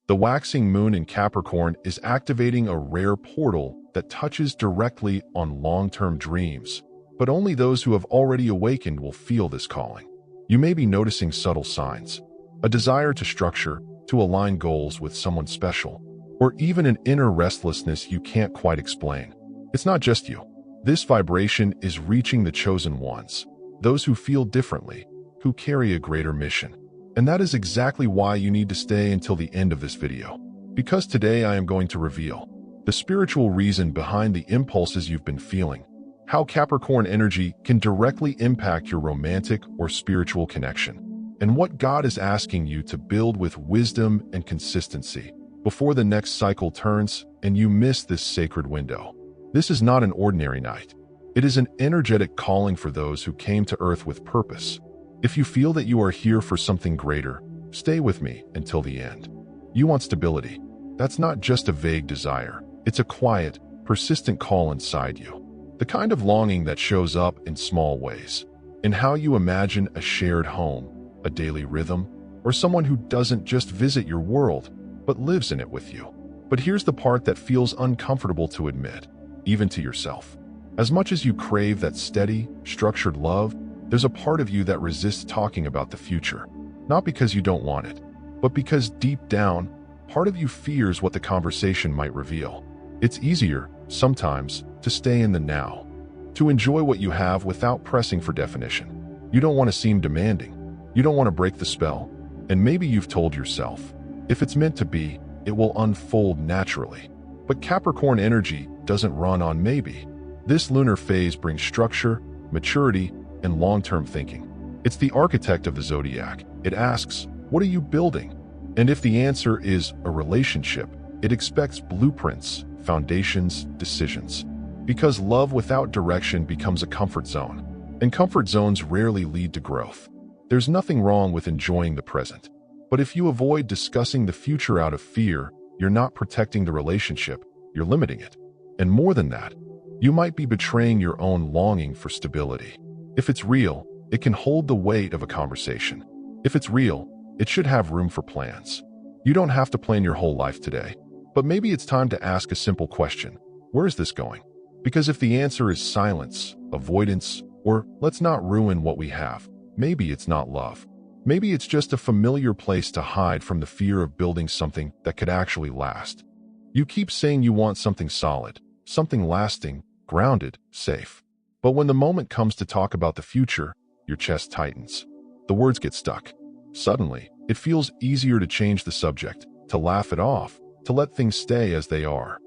The waxing moon in Capricorn is activating a rare portal that touches directly on long-term dreams, but only those who have already awakened will feel this calling. You may be noticing subtle signs, a desire to structure, to align goals with someone special, or even an inner restlessness you can't quite explain. It's not just you. This vibration is reaching the chosen ones, those who feel differently, who carry a greater mission. And that is exactly why you need to stay until the end of this video. Because today I am going to reveal the spiritual reason behind the impulses you've been feeling, how Capricorn energy can directly impact your romantic or spiritual connection, and what God is asking you to build with wisdom and consistency before the next cycle turns and you miss this sacred window. This is not an ordinary night. It is an energetic calling for those who came to Earth with purpose. If you feel that you are here for something greater, stay with me until the end. You want stability. That's not just a vague desire. It's a quiet, persistent call inside you. The kind of longing that shows up in small ways, in how you imagine a shared home, a daily rhythm, or someone who doesn't just visit your world, but lives in it with you. But here's the part that feels uncomfortable to admit, even to yourself. As much as you crave that steady, structured love, there's a part of you that resists talking about the future, not because you don't want it, but because deep down, part of you fears what the conversation might reveal. It's easier, sometimes, to stay in the now, to enjoy what you have without pressing for definition. You don't want to seem demanding. You don't want to break the spell. And maybe you've told yourself, if it's meant to be, it will unfold naturally. But Capricorn energy doesn't run on maybe. This lunar phase brings structure, maturity, and long-term thinking. It's the architect of the zodiac. It asks, what are you building? And if the answer is a relationship, it expects blueprints, foundations, decisions. Because love without direction becomes a comfort zone, and comfort zones rarely lead to growth. There's nothing wrong with enjoying the present. But if you avoid discussing the future out of fear, you're not protecting the relationship, you're limiting it. And more than that, you might be betraying your own longing for stability. If it's real, it can hold the weight of a conversation. If it's real, it should have room for plans. You don't have to plan your whole life today, but maybe it's time to ask a simple question. Where is this going? Because if the answer is silence, avoidance, or let's not ruin what we have, maybe it's not love. Maybe it's just a familiar place to hide from the fear of building something that could actually last. You keep saying you want something solid, something lasting, grounded, safe. But when the moment comes to talk about the future, your chest tightens. The words get stuck. Suddenly, it feels easier to change the subject, to laugh it off, to let things stay as they are.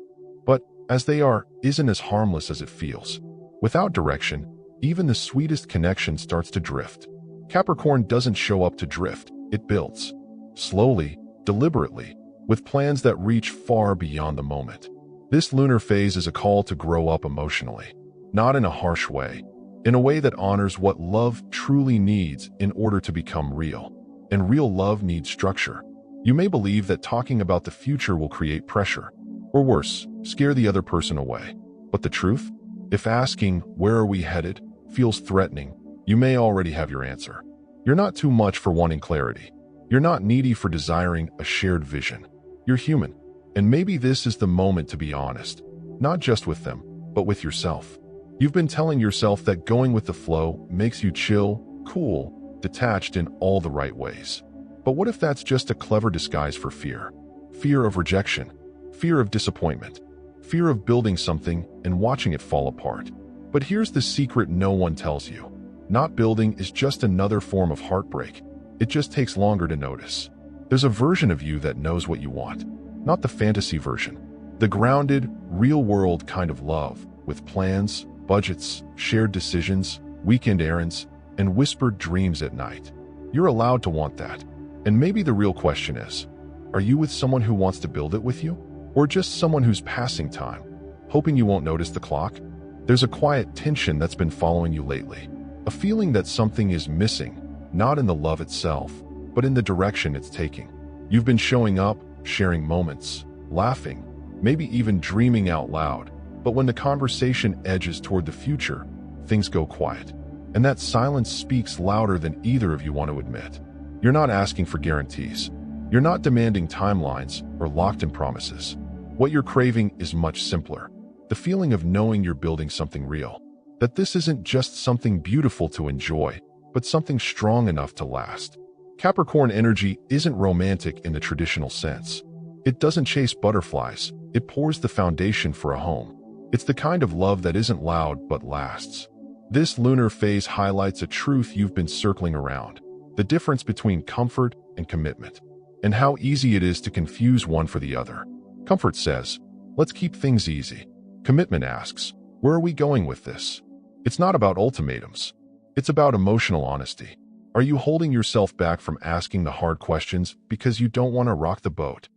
But as they are isn't as harmless as it feels. Without direction, even the sweetest connection starts to drift. Capricorn doesn't show up to drift, it builds. Slowly, deliberately, with plans that reach far beyond the moment. This lunar phase is a call to grow up emotionally. Not in a harsh way, in a way that honors what love truly needs in order to become real. And real love needs structure. You may believe that talking about the future will create pressure, or worse, scare the other person away. But the truth? If asking, where are we headed, feels threatening, you may already have your answer. You're not too much for wanting clarity. You're not needy for desiring a shared vision. You're human. And maybe this is the moment to be honest, not just with them, but with yourself. You've been telling yourself that going with the flow makes you chill, cool, detached in all the right ways. But what if that's just a clever disguise for fear? Fear of rejection, fear of disappointment, fear of building something and watching it fall apart. But here's the secret no one tells you. Not building is just another form of heartbreak. It just takes longer to notice. There's a version of you that knows what you want, not the fantasy version. The grounded, real-world kind of love, with plans, budgets, shared decisions, weekend errands, and whispered dreams at night. You're allowed to want that. And maybe the real question is, are you with someone who wants to build it with you? Or just someone who's passing time, hoping you won't notice the clock? There's a quiet tension that's been following you lately. A feeling that something is missing, not in the love itself, but in the direction it's taking. You've been showing up, sharing moments, laughing, maybe even dreaming out loud. But when the conversation edges toward the future, things go quiet. And that silence speaks louder than either of you want to admit. You're not asking for guarantees. You're not demanding timelines or locked-in promises. What you're craving is much simpler. The feeling of knowing you're building something real. That this isn't just something beautiful to enjoy, but something strong enough to last. Capricorn energy isn't romantic in the traditional sense. It doesn't chase butterflies. It pours the foundation for a home. It's the kind of love that isn't loud but lasts. This lunar phase highlights a truth you've been circling around. The difference between comfort and commitment. And how easy it is to confuse one for the other. Comfort says, let's keep things easy. Commitment asks, where are we going with this? It's not about ultimatums. It's about emotional honesty. Are you holding yourself back from asking the hard questions because you don't want to rock the boat?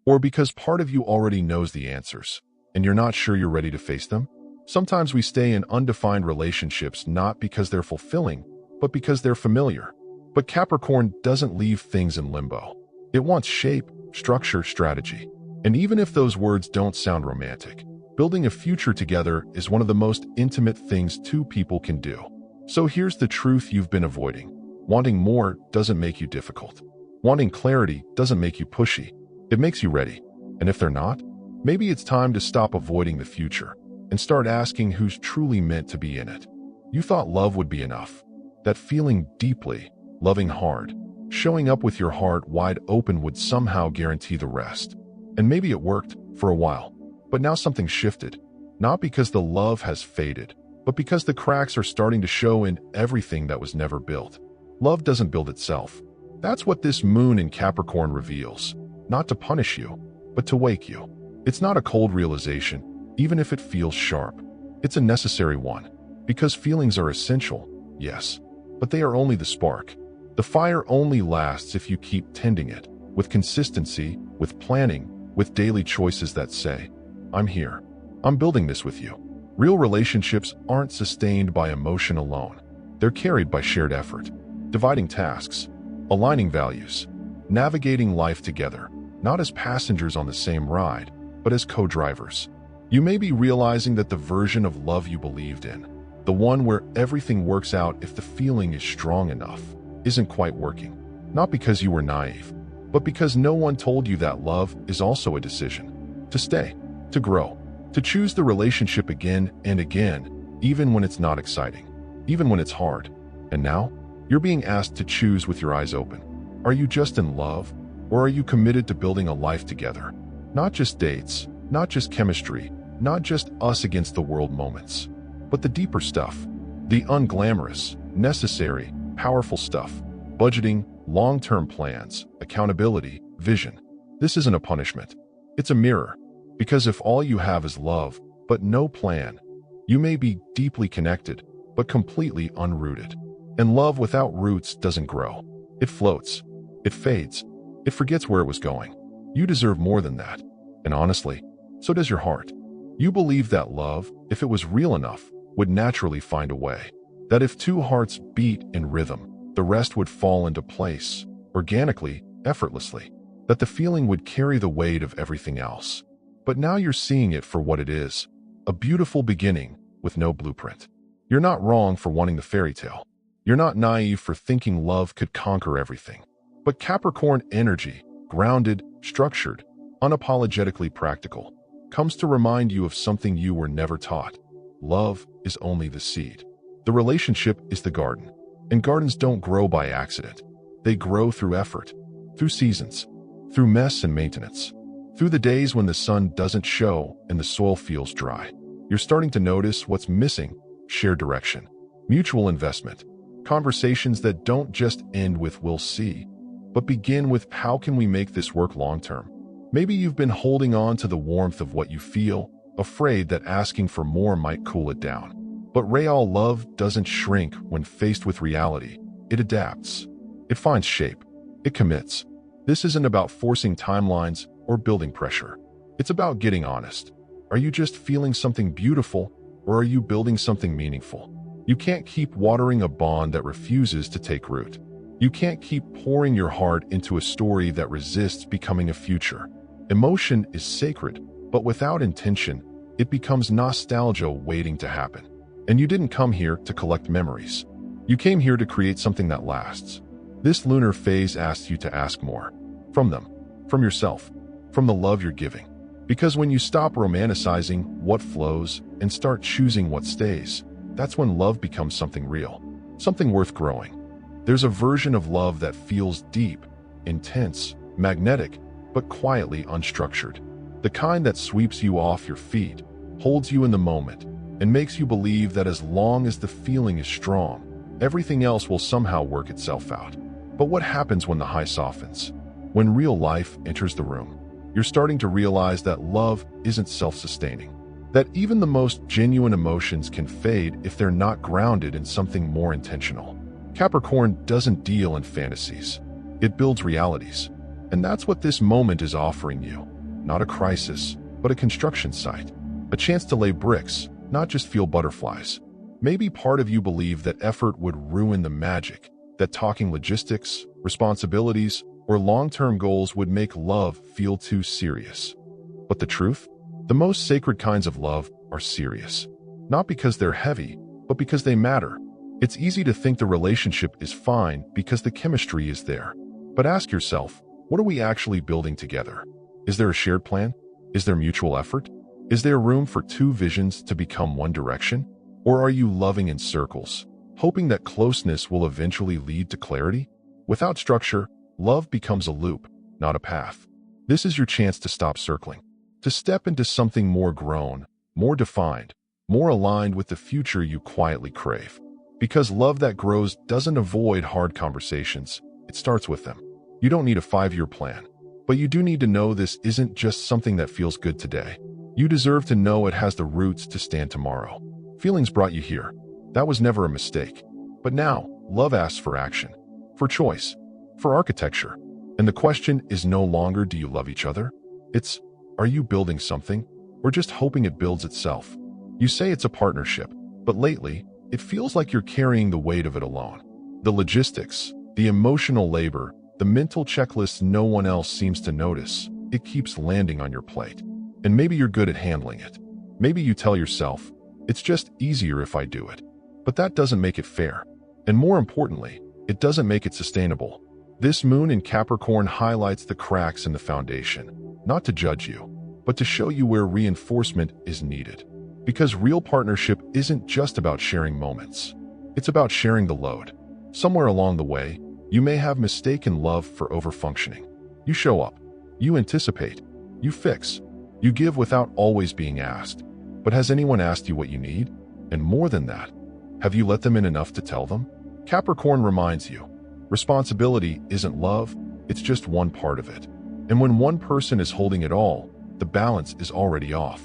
Or because part of you already knows the answers, and you're not sure you're ready to face them? Sometimes we stay in undefined relationships not because they're fulfilling, but because they're familiar. But Capricorn doesn't leave things in limbo. It wants shape, structure, strategy. And even if those words don't sound romantic, building a future together is one of the most intimate things two people can do. So here's the truth you've been avoiding. Wanting more doesn't make you difficult. Wanting clarity doesn't make you pushy. It makes you ready. And if they're not, maybe it's time to stop avoiding the future and start asking who's truly meant to be in it. You thought love would be enough. That feeling deeply, loving hard, showing up with your heart wide open would somehow guarantee the rest. And maybe it worked for a while. But now something shifted. Not because the love has faded, but because the cracks are starting to show in everything that was never built. Love doesn't build itself. That's what this moon in Capricorn reveals. Not to punish you, but to wake you. It's not a cold realization, even if it feels sharp. It's a necessary one. Because feelings are essential, yes. But they are only the spark. The fire only lasts if you keep tending it, with consistency, with planning, with daily choices that say, I'm here. I'm building this with you. Real relationships aren't sustained by emotion alone. They're carried by shared effort, dividing tasks, aligning values, navigating life together, not as passengers on the same ride, but as co-drivers. You may be realizing that the version of love you believed in, the one where everything works out if the feeling is strong enough, isn't quite working. Not because you were naive, but because no one told you that love is also a decision. To stay, to grow, to choose the relationship again and again, even when it's not exciting, even when it's hard. And now, you're being asked to choose with your eyes open. Are you just in love, or are you committed to building a life together? Not just dates, not just chemistry, not just us against the world moments, but the deeper stuff, the unglamorous, necessary, powerful stuff, budgeting, long-term plans, accountability, vision. This isn't a punishment. It's a mirror. Because if all you have is love, but no plan, you may be deeply connected, but completely unrooted. And love without roots doesn't grow. It floats. It fades. It forgets where it was going. You deserve more than that. And honestly, so does your heart. You believe that love, if it was real enough, would naturally find a way. That if two hearts beat in rhythm, the rest would fall into place, organically, effortlessly. That the feeling would carry the weight of everything else. But now you're seeing it for what it is, a beautiful beginning with no blueprint. You're not wrong for wanting the fairy tale. You're not naive for thinking love could conquer everything. But Capricorn energy, grounded, structured, unapologetically practical, comes to remind you of something you were never taught. Love is only the seed. The relationship is the garden. And gardens don't grow by accident. They grow through effort, through seasons, through mess and maintenance. Through the days when the sun doesn't show and the soil feels dry, you're starting to notice what's missing: shared direction, mutual investment, conversations that don't just end with "we'll see," but begin with "how can we make this work long-term?" Maybe you've been holding on to the warmth of what you feel, afraid that asking for more might cool it down. But real love doesn't shrink when faced with reality. It adapts. It finds shape. It commits. This isn't about forcing timelines or building pressure. It's about getting honest. Are you just feeling something beautiful, or are you building something meaningful? You can't keep watering a bond that refuses to take root. You can't keep pouring your heart into a story that resists becoming a future. Emotion is sacred, but without intention, it becomes nostalgia waiting to happen. And you didn't come here to collect memories. You came here to create something that lasts. This lunar phase asks you to ask more. From them, from yourself, from the love you're giving. Because when you stop romanticizing what flows and start choosing what stays, that's when love becomes something real, something worth growing. There's a version of love that feels deep, intense, magnetic, but quietly unstructured. The kind that sweeps you off your feet, holds you in the moment, and makes you believe that as long as the feeling is strong, everything else will somehow work itself out. But what happens when the high softens? When real life enters the room, you're starting to realize that love isn't self-sustaining. That even the most genuine emotions can fade if they're not grounded in something more intentional. Capricorn doesn't deal in fantasies. It builds realities. And that's what this moment is offering you. Not a crisis, but a construction site. A chance to lay bricks, not just feel butterflies. Maybe part of you believe that effort would ruin the magic, that talking logistics, responsibilities, or long-term goals would make love feel too serious. But the truth? The most sacred kinds of love are serious. Not because they're heavy, but because they matter. It's easy to think the relationship is fine because the chemistry is there. But ask yourself, what are we actually building together? Is there a shared plan? Is there mutual effort? Is there room for two visions to become one direction? Or are you loving in circles, hoping that closeness will eventually lead to clarity? Without structure, love becomes a loop, not a path. This is your chance to stop circling, to step into something more grown, more defined, more aligned with the future you quietly crave. Because love that grows doesn't avoid hard conversations, it starts with them. You don't need a 5-year plan, but you do need to know this isn't just something that feels good today. You deserve to know it has the roots to stand tomorrow. Feelings brought you here. That was never a mistake. But now, love asks for action, for choice, for architecture. And the question is no longer, do you love each other? It's, are you building something, or just hoping it builds itself? You say it's a partnership, but lately, it feels like you're carrying the weight of it alone. The logistics, the emotional labor, the mental checklists no one else seems to notice, it keeps landing on your plate. And maybe you're good at handling it. Maybe you tell yourself, it's just easier if I do it. But that doesn't make it fair. And more importantly, it doesn't make it sustainable. This moon in Capricorn highlights the cracks in the foundation, not to judge you, but to show you where reinforcement is needed. Because real partnership isn't just about sharing moments. It's about sharing the load. Somewhere along the way, you may have mistaken love for overfunctioning. You show up, you anticipate, you fix, you give without always being asked. But has anyone asked you what you need? And more than that, have you let them in enough to tell them? Capricorn reminds you, responsibility isn't love, it's just one part of it. And when one person is holding it all, the balance is already off.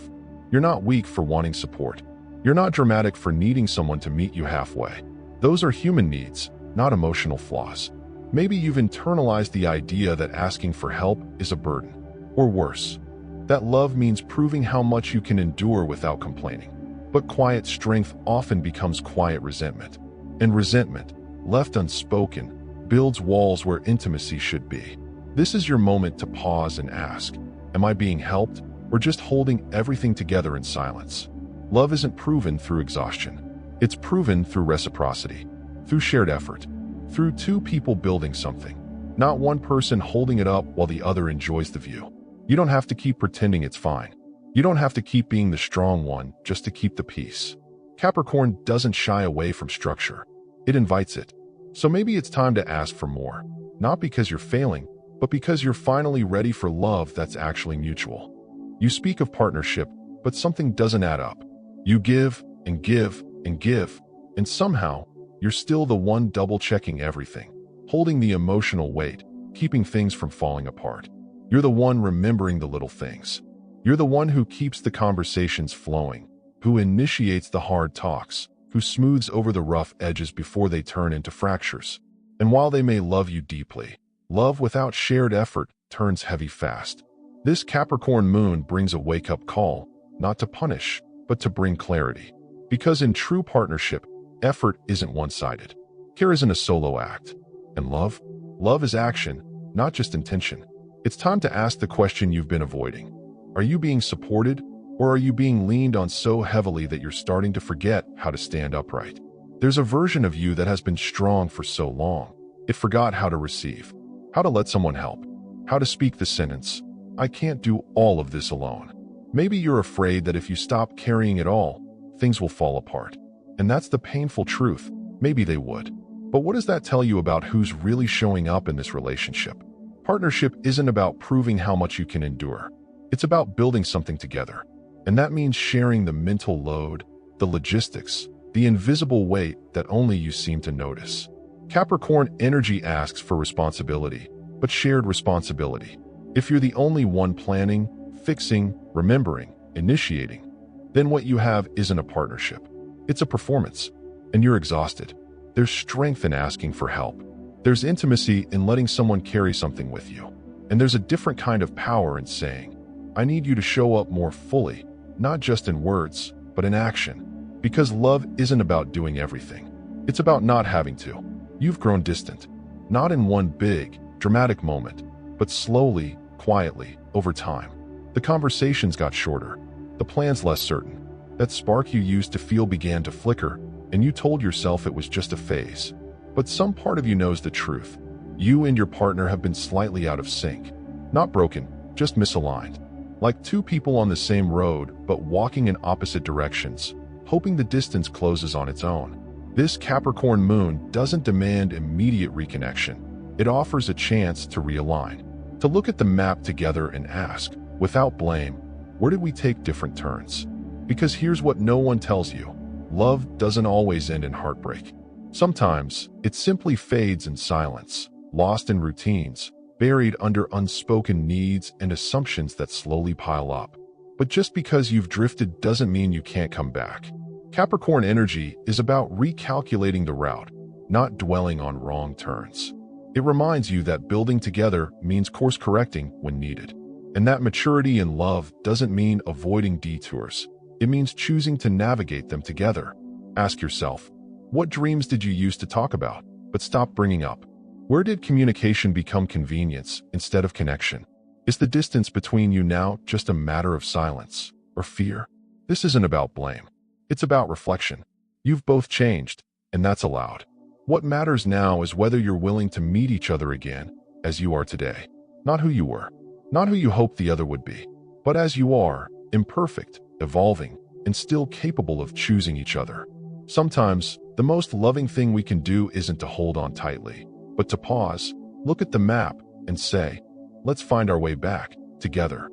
You're not weak for wanting support. You're not dramatic for needing someone to meet you halfway. Those are human needs, not emotional flaws. Maybe you've internalized the idea that asking for help is a burden. Or worse, that love means proving how much you can endure without complaining. But quiet strength often becomes quiet resentment. And resentment, left unspoken, builds walls where intimacy should be. This is your moment to pause and ask, am I being helped, or just holding everything together in silence? Love isn't proven through exhaustion. It's proven through reciprocity, through shared effort, through two people building something, not one person holding it up while the other enjoys the view. You don't have to keep pretending it's fine. You don't have to keep being the strong one just to keep the peace. Capricorn doesn't shy away from structure. It invites it. So maybe it's time to ask for more, not because you're failing, but because you're finally ready for love that's actually mutual. You speak of partnership, but something doesn't add up. You give and give and give, and somehow, you're still the one double-checking everything, holding the emotional weight, keeping things from falling apart. You're the one remembering the little things. You're the one who keeps the conversations flowing, who initiates the hard talks, who smooths over the rough edges before they turn into fractures. And while they may love you deeply, love without shared effort turns heavy fast. This Capricorn moon brings a wake-up call, not to punish, but to bring clarity. Because in true partnership, effort isn't one-sided. Care isn't a solo act. And love? Love is action, not just intention. It's time to ask the question you've been avoiding. Are you being supported, or are you being leaned on so heavily that you're starting to forget how to stand upright? There's a version of you that has been strong for so long, it forgot how to receive, how to let someone help. How to speak the sentence, "I can't do all of this alone." Maybe you're afraid that if you stop carrying it all, things will fall apart. And that's the painful truth. Maybe they would. But what does that tell you about who's really showing up in this relationship? Partnership isn't about proving how much you can endure. It's about building something together. And that means sharing the mental load, the logistics, the invisible weight that only you seem to notice. Capricorn energy asks for responsibility, but shared responsibility. If you're the only one planning, fixing, remembering, initiating, then what you have isn't a partnership. It's a performance, and you're exhausted. There's strength in asking for help. There's intimacy in letting someone carry something with you. And there's a different kind of power in saying, "I need you to show up more fully, not just in words, but in action." Because love isn't about doing everything. It's about not having to. You've grown distant, not in one big, dramatic moment, but slowly, quietly, over time. The conversations got shorter, the plans less certain. That spark you used to feel began to flicker, and you told yourself it was just a phase. But some part of you knows the truth. You and your partner have been slightly out of sync. Not broken, just misaligned. Like two people on the same road, but walking in opposite directions, hoping the distance closes on its own. This Capricorn moon doesn't demand immediate reconnection. It offers a chance to realign, to look at the map together and ask, without blame, where did we take different turns? Because here's what no one tells you. Love doesn't always end in heartbreak. Sometimes, it simply fades in silence, lost in routines, buried under unspoken needs and assumptions that slowly pile up. But just because you've drifted doesn't mean you can't come back. Capricorn energy is about recalculating the route, not dwelling on wrong turns. It reminds you that building together means course correcting when needed. And that maturity in love doesn't mean avoiding detours. It means choosing to navigate them together. Ask yourself, what dreams did you used to talk about, but stop bringing up? Where did communication become convenience instead of connection? Is the distance between you now just a matter of silence or fear? This isn't about blame. It's about reflection. You've both changed, and that's allowed. What matters now is whether you're willing to meet each other again as you are today. Not who you were, not who you hoped the other would be, but as you are, imperfect, evolving, and still capable of choosing each other. Sometimes, the most loving thing we can do isn't to hold on tightly, but to pause, look at the map, and say, let's find our way back, together.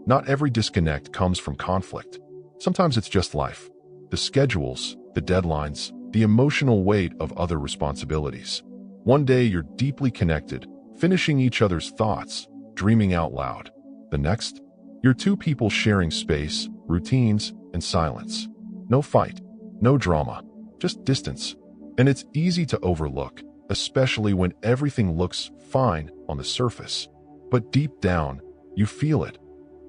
Not every disconnect comes from conflict. Sometimes it's just life. The schedules, the deadlines, the emotional weight of other responsibilities. One day you're deeply connected, finishing each other's thoughts, dreaming out loud. The next, you're two people sharing space, routines, and silence. No fight, no drama, just distance. And it's easy to overlook, especially when everything looks fine on the surface. But deep down, you feel it.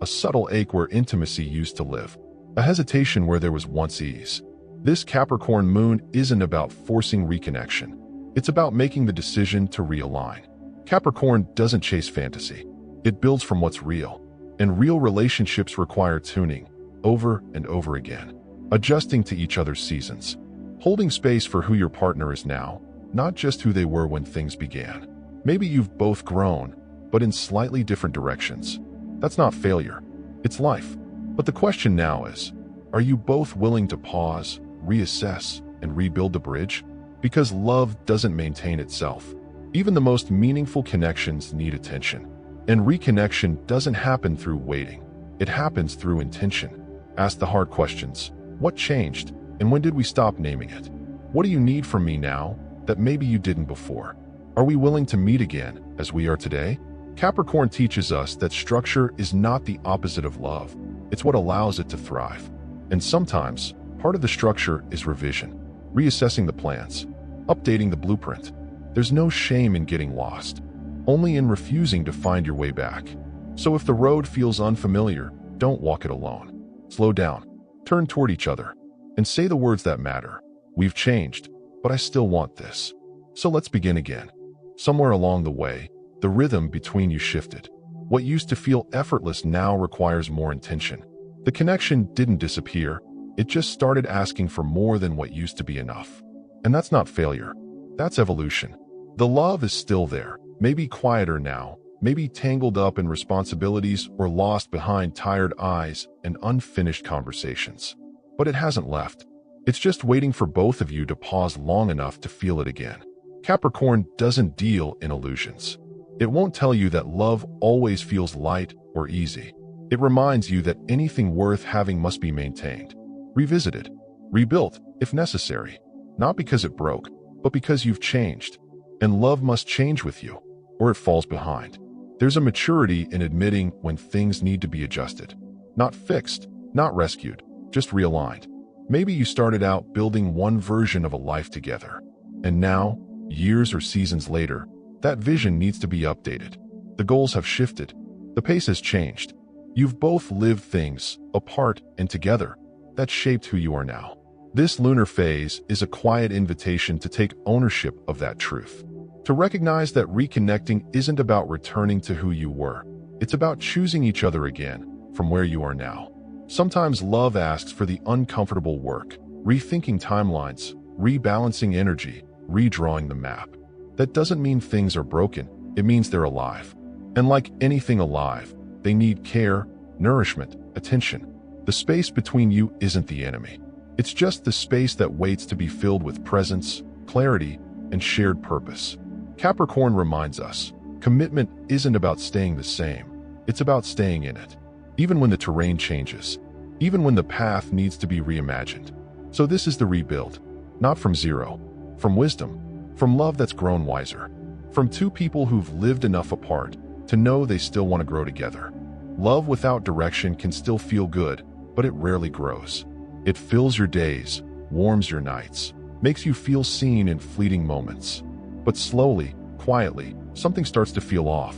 A subtle ache where intimacy used to live. A hesitation where there was once ease. This Capricorn moon isn't about forcing reconnection. It's about making the decision to realign. Capricorn doesn't chase fantasy. It builds from what's real. And real relationships require tuning, over and over again. Adjusting to each other's seasons. Holding space for who your partner is now, not just who they were when things began. Maybe you've both grown, but in slightly different directions. That's not failure. It's life. But the question now is, are you both willing to pause, reassess, and rebuild the bridge? Because love doesn't maintain itself. Even the most meaningful connections need attention. And reconnection doesn't happen through waiting. It happens through intention. Ask the hard questions. What changed? And when did we stop naming it? What do you need from me now that maybe you didn't before? Are we willing to meet again as we are today? Capricorn teaches us that structure is not the opposite of love. It's what allows it to thrive. And sometimes, part of the structure is revision, reassessing the plans, updating the blueprint. There's no shame in getting lost, only in refusing to find your way back. So if the road feels unfamiliar, don't walk it alone. Slow down, turn toward each other, and say the words that matter. We've changed, but I still want this. So let's begin again. Somewhere along the way, the rhythm between you shifted. What used to feel effortless now requires more intention. The connection didn't disappear. It just started asking for more than what used to be enough. And that's not failure. That's evolution. The love is still there, maybe quieter now, maybe tangled up in responsibilities or lost behind tired eyes and unfinished conversations. But it hasn't left. It's just waiting for both of you to pause long enough to feel it again. Capricorn doesn't deal in illusions. It won't tell you that love always feels light or easy. It reminds you that anything worth having must be maintained, revisited, rebuilt if necessary, not because it broke, but because you've changed. And love must change with you, or it falls behind. There's a maturity in admitting when things need to be adjusted. Not fixed, not rescued, just realigned. Maybe you started out building one version of a life together, and now, years or seasons later, that vision needs to be updated. The goals have shifted. The pace has changed. You've both lived things, apart and together, that shaped who you are now. This lunar phase is a quiet invitation to take ownership of that truth. To recognize that reconnecting isn't about returning to who you were. It's about choosing each other again, from where you are now. Sometimes love asks for the uncomfortable work, rethinking timelines, rebalancing energy, redrawing the map. That doesn't mean things are broken, it means they're alive. And like anything alive, they need care, nourishment, attention. The space between you isn't the enemy. It's just the space that waits to be filled with presence, clarity, and shared purpose. Capricorn reminds us, commitment isn't about staying the same. It's about staying in it, even when the terrain changes, even when the path needs to be reimagined. So this is the rebuild, not from zero, from wisdom, from love that's grown wiser, from two people who've lived enough apart to know they still want to grow together. Love without direction can still feel good, but it rarely grows. It fills your days, warms your nights, makes you feel seen in fleeting moments. But slowly, quietly, something starts to feel off.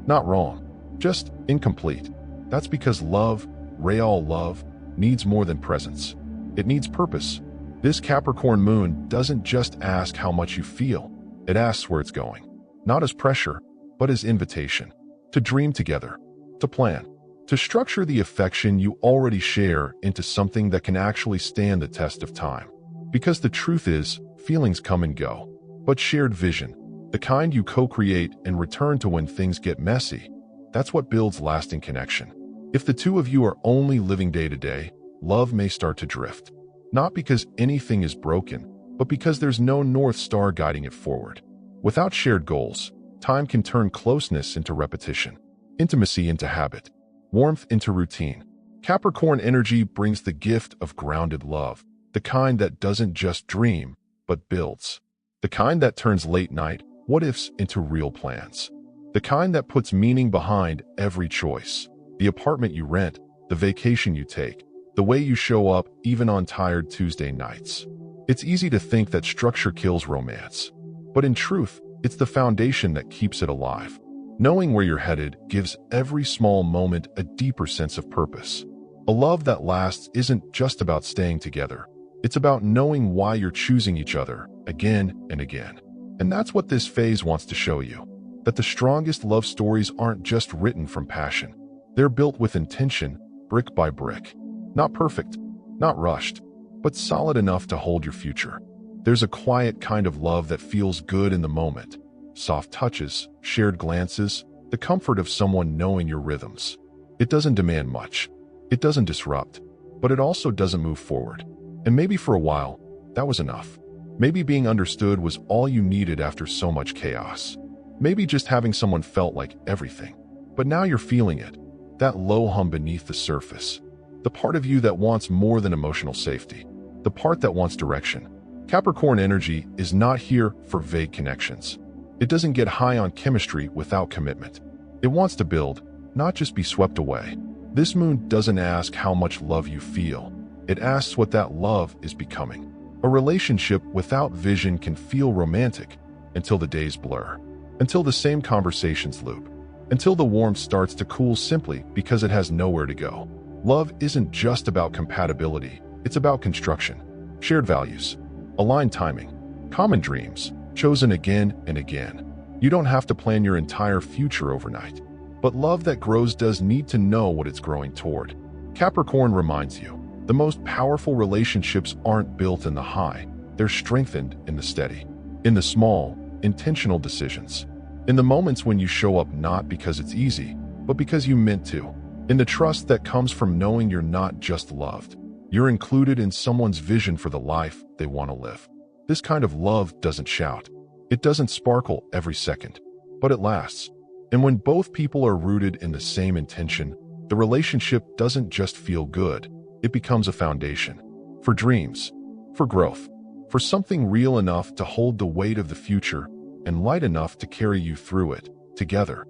Not wrong, just incomplete. That's because love, real love, needs more than presence. It needs purpose. This Capricorn moon doesn't just ask how much you feel. It asks where it's going. Not as pressure, but as invitation. To dream together. To plan. To structure the affection you already share into something that can actually stand the test of time. Because the truth is, feelings come and go. But shared vision, the kind you co-create and return to when things get messy, that's what builds lasting connection. If the two of you are only living day to day, love may start to drift. Not because anything is broken, but because there's no North Star guiding it forward. Without shared goals, time can turn closeness into repetition, intimacy into habit, warmth into routine. Capricorn energy brings the gift of grounded love, the kind that doesn't just dream, but builds. The kind that turns late-night what-ifs into real plans. The kind that puts meaning behind every choice. The apartment you rent, the vacation you take, the way you show up even on tired Tuesday nights. It's easy to think that structure kills romance. But in truth, it's the foundation that keeps it alive. Knowing where you're headed gives every small moment a deeper sense of purpose. A love that lasts isn't just about staying together. It's about knowing why you're choosing each other again and again. And that's what this phase wants to show you. That the strongest love stories aren't just written from passion. They're built with intention, brick by brick. Not perfect, not rushed, but solid enough to hold your future. There's a quiet kind of love that feels good in the moment. Soft touches, shared glances, the comfort of someone knowing your rhythms. It doesn't demand much. It doesn't disrupt, but it also doesn't move forward. And maybe for a while, that was enough. Maybe being understood was all you needed after so much chaos. Maybe just having someone felt like everything. But now you're feeling it. That low hum beneath the surface. The part of you that wants more than emotional safety. The part that wants direction. Capricorn energy is not here for vague connections. It doesn't get high on chemistry without commitment. It wants to build, not just be swept away. This moon doesn't ask how much love you feel. It asks what that love is becoming. A relationship without vision can feel romantic until the days blur, until the same conversations loop, until the warmth starts to cool simply because it has nowhere to go. Love isn't just about compatibility, it's about construction, shared values, aligned timing, common dreams, chosen again and again. You don't have to plan your entire future overnight, but love that grows does need to know what it's growing toward. Capricorn reminds you, the most powerful relationships aren't built in the high, they're strengthened in the steady, in the small, intentional decisions. In the moments when you show up not because it's easy, but because you meant to. In the trust that comes from knowing you're not just loved. You're included in someone's vision for the life they want to live. This kind of love doesn't shout. It doesn't sparkle every second, but it lasts. And when both people are rooted in the same intention, the relationship doesn't just feel good. It becomes a foundation. For dreams, for growth, for something real enough to hold the weight of the future and light enough to carry you through it, together.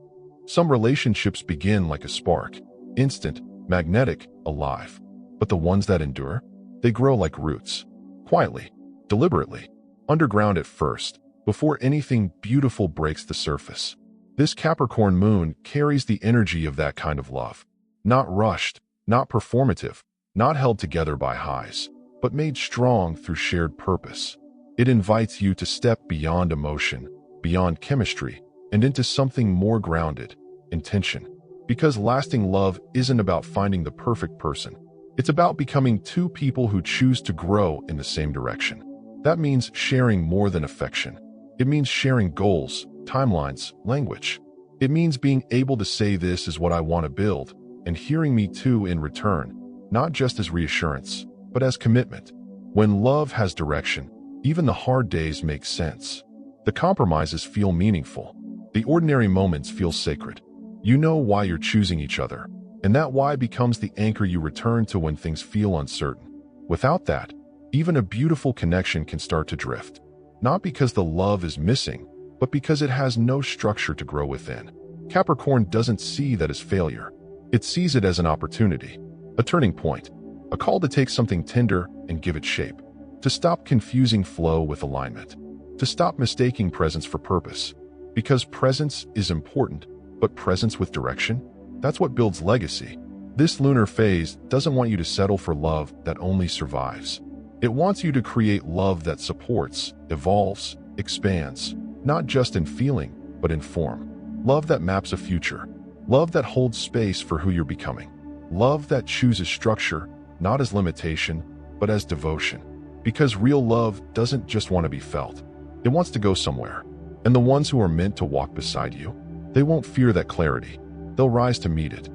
Some relationships begin like a spark, instant, magnetic, alive. But the ones that endure, they grow like roots, quietly, deliberately, underground at first, before anything beautiful breaks the surface. This Capricorn moon carries the energy of that kind of love. Not rushed, not performative, not held together by highs, but made strong through shared purpose. It invites you to step beyond emotion, beyond chemistry, and into something more grounded, intention. Because lasting love isn't about finding the perfect person. It's about becoming two people who choose to grow in the same direction. That means sharing more than affection. It means sharing goals, timelines, language. It means being able to say this is what I want to build, and hearing me too in return, not just as reassurance, but as commitment. When love has direction, even the hard days make sense. The compromises feel meaningful. The ordinary moments feel sacred. You know why you're choosing each other, and that why becomes the anchor you return to when things feel uncertain. Without that, even a beautiful connection can start to drift. Not because the love is missing, but because it has no structure to grow within. Capricorn doesn't see that as failure. It sees it as an opportunity, a turning point, a call to take something tender and give it shape, to stop confusing flow with alignment, to stop mistaking presence for purpose. Because presence is important, but presence with direction, that's what builds legacy. This lunar phase doesn't want you to settle for love that only survives. It wants you to create love that supports, evolves, expands, not just in feeling, but in form. Love that maps a future. Love that holds space for who you're becoming. Love that chooses structure, not as limitation, but as devotion. Because real love doesn't just want to be felt. It wants to go somewhere. And the ones who are meant to walk beside you, they won't fear that clarity. They'll rise to meet it.